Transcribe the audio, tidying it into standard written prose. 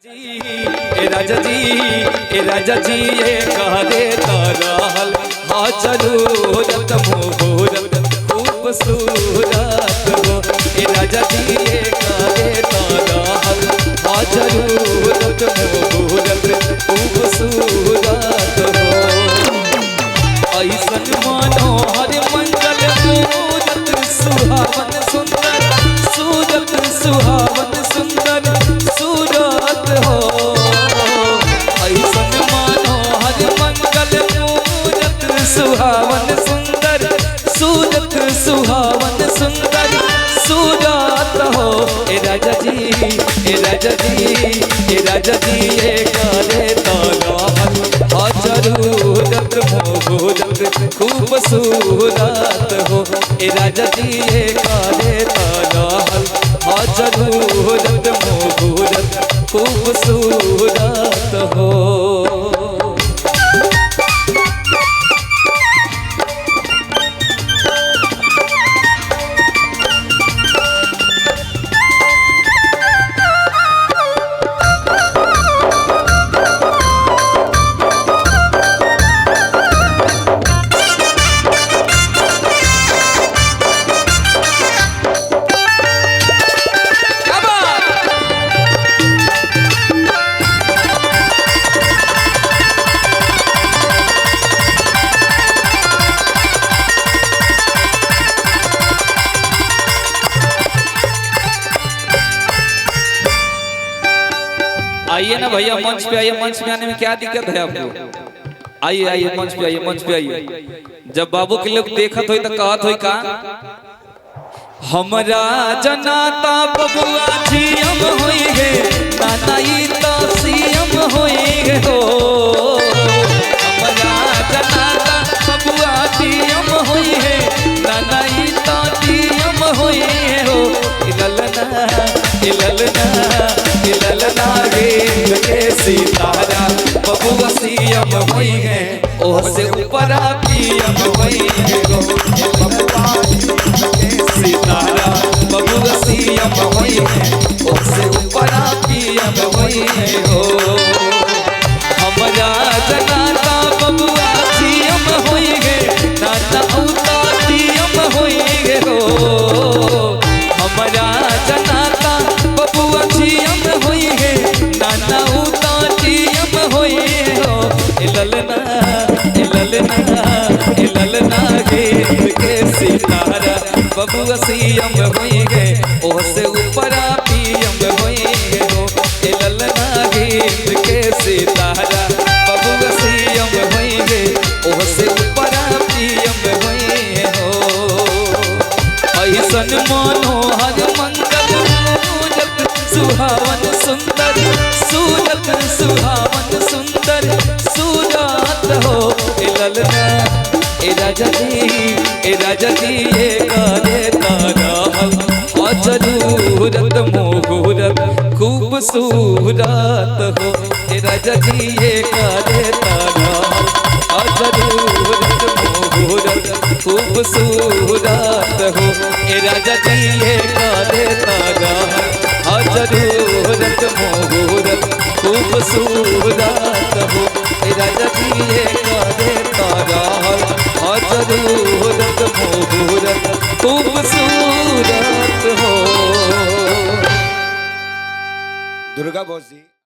ए राजा जी ये कहरे तरहल हाजरूरत मुहूर्त खूबसूरत हो। ए राजा जी ये कहरे तरहल हाजरूरत मुहूर्त खूबसूरत हो। ऐसन मनोहर मंगल मूरत सुहावन सुंदर सूरत सुहावन सुंदर सूरत हो। ऐसन मनोहर मंगल मूरत सुहावन सुंदर सूरत सुहावन सुंदर सूरत हो। ए राजा जी ए राजा जी ए राजा जी ये करे तरहल हाजरूरत मुहूर्त खूबसूरत हो। ए राजा जी ये करे तरहल हाजरूरत मुहूर्त खूबसूरत हो। आइए ना भैया मंच पे आइए। मंच पे आने में क्या दिक्कत है आपको? आइए आइए मंच पे आइए, मंच पे आइए। जब बाबू के लोग देखत होई तो कहत होई का हमरा जनाता बबुआ जीएम होई गे नाना ई तो सीएम होई गे हो। हमरा जनाता बबुआ जीएम होई गे नाना ई तो सीएम होई गे हो। इललना गे के सितारा बबुआ सीएम होई गे ओ से ऊपर पीएम होई गे हो। सितारा बबुआ सीएम होई गे ओ से ऊपर पीएम होई गे हो। हमरा जनाता बबुआ सीएम होई गे नाना औता सीएम होई गे हो। हमरा जनाता बबुआ सीएम होई गे नाना औता सीएम होई हो। इललना गे के सितारा बबुआ सीएम होई गे ओ से ऊपर पीएम होई गे हो। इललना गे के सितारा बबुआ सीएम होई गे ओ से ऊपर पीएम होई हो। ऐसन मनोहर मंगल मूरत सुहावन सुंदर सूरत सुहावन सुंदर सूरत हो। ए राजा जी ये करे तरहल हाजरूरत मुहूर्त खूबसूरत हो। ए राजा जी ये करे तरहल हाजरूरत मुहूर्त खूबसूरत हो। ए राजा जी ये करे तरहल हाजरूरत मुहूर्त खूबसूरत हो। ए राजा जी ये करे तरहल हाजरूरत मुहूर्त खूबसूरत हो। दुर्गा बोस जी।